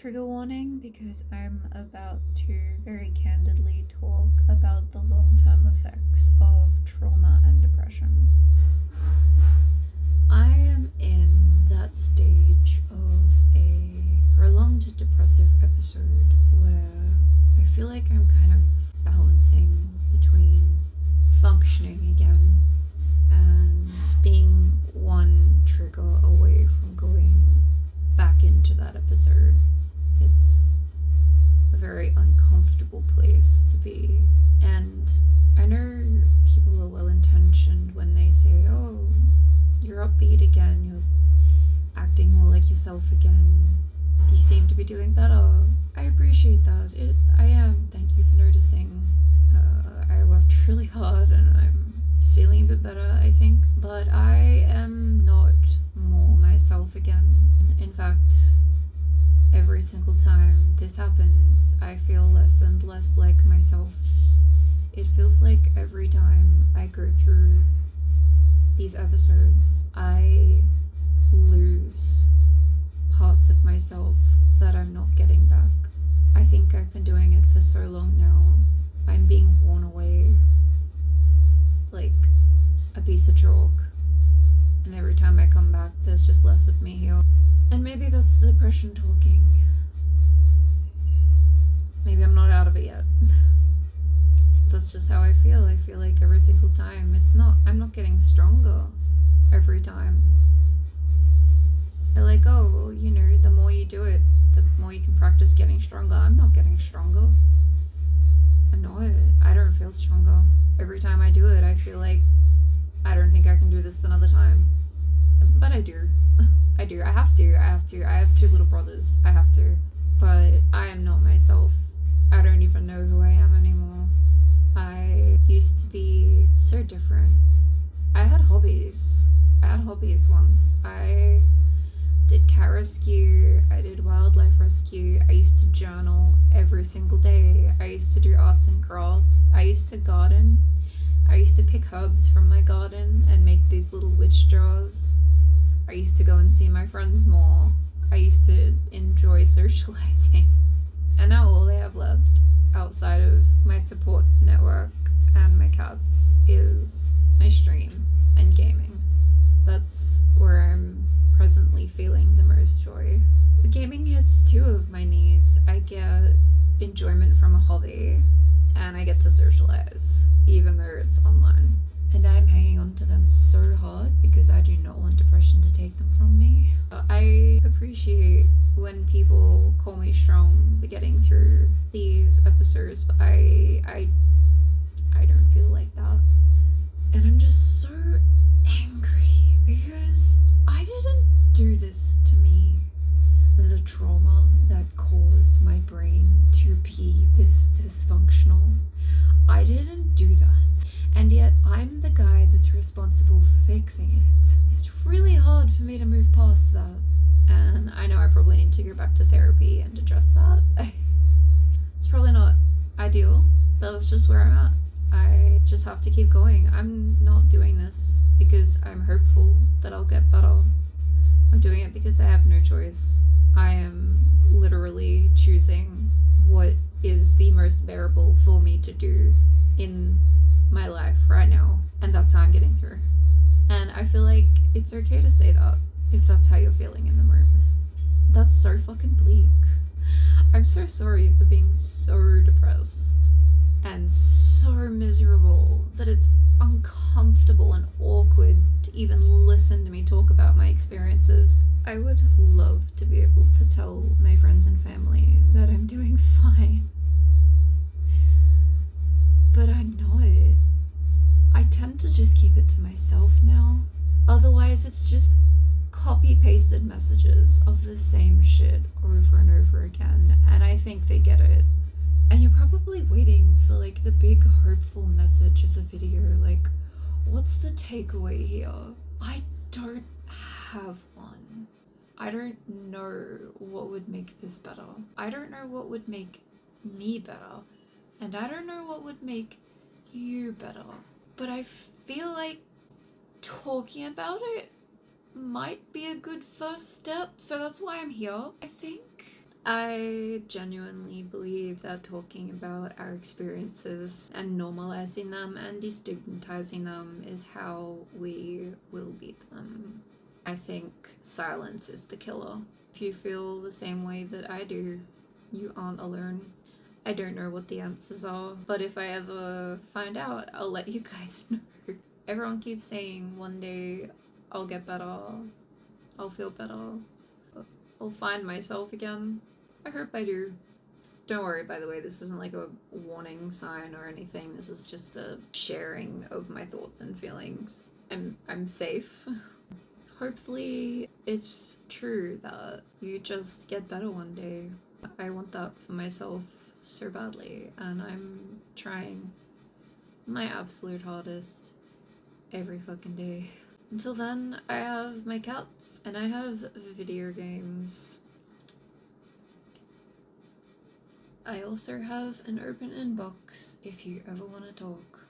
trigger warning because I'm about to very candidly talk about the long-term effects of trauma and depression. I am in that stage of a prolonged depressive episode where I feel like I'm kind of balancing between functioning again and being one trigger away from going back into that episode. It's a very uncomfortable place to be, and I know people are well intentioned when they say, oh, you're upbeat again, you're acting more like yourself again, you seem to be doing better. I appreciate that. I am. Thank you for noticing. I worked really hard and I'm feeling a bit better, I think, but I am not more myself again. In fact, every single time this happens, I feel less and less like myself. It feels like every time I go through these episodes, I lose parts of myself that I'm not getting back. I think I've been doing it for so long now. I'm being worn away like a piece of chalk, and every time I come back there's just less of me here. And maybe that's the depression talking. Maybe I'm not out of it yet. That's just how I feel. I feel like every single time I'm not getting stronger every time. They're like, oh, the more you do it, the more you can practice getting stronger. I'm not getting stronger. I'm not. I don't feel stronger. Every time I do it, I feel like I don't think I can do this another time. But I do. I do. I have to. I have 2 little brothers. I have to. But I am not myself. I don't even know who I am anymore. I used to be so different. I had hobbies once. I did cat rescue, I did wildlife rescue, I used to journal every single day, I used to do arts and crafts, I used to garden, I used to pick herbs from my garden and make these little witch jars. I used to go and see my friends more. I used to enjoy socializing. And now all I have left outside of my support network and my cats is my stream and gaming. That's where I'm presently feeling the most joy. Gaming hits 2 of my needs. I get enjoyment from a hobby and I get to socialize, even though it's online. And I'm hanging on to them so hard because I do not want depression to take them from me. I appreciate when people call me strong for getting through these episodes, but I don't feel like that. And I'm just so angry because I didn't do this to me. The trauma that caused my brain to be this dysfunctional, I didn't do that. And yet I'm the guy that's responsible for fixing it. It's really hard for me to move past that. And I know I probably need to go back to therapy and address that. It's probably not ideal, but that's just where I'm at. I just have to keep going. I'm not doing this because I'm hopeful that I'll get better. I'm doing it because I have no choice. I am literally choosing what is the most bearable for me to do in my life right now, and that's how I'm getting through. And I feel like it's okay to say that if that's how you're feeling in the moment. That's so fucking bleak. I'm so sorry for being so depressed and so miserable that it's uncomfortable and awkward to even listen to me talk about my experiences. I would love to be able to tell my friends and family that I'm doing fine, but I'm not. I tend to just keep it to myself now. Otherwise, it's just copy-pasted messages of the same shit over and over again, and I think they get it. And you're probably waiting for like the big hopeful message of the video, like, what's the takeaway here? I don't have one. I don't know what would make this better. I don't know what would make me better. And I don't know what would make you better. But I feel like talking about it might be a good first step, so that's why I'm here, I think. I genuinely believe that talking about our experiences and normalizing them and destigmatizing them is how we will beat them. I think silence is the killer. If you feel the same way that I do, you aren't alone. I don't know what the answers are, but if I ever find out, I'll let you guys know. Everyone keeps saying one day I'll get better, I'll feel better, I'll find myself again. I hope I do. Don't worry, by the way, this isn't like a warning sign or anything. This is just a sharing of my thoughts and feelings. I'm safe. Hopefully it's true that you just get better one day. I want that for myself so badly, and I'm trying my absolute hardest every fucking day. Until then, I have my cats and I have video games. I also have an open inbox if you ever want to talk.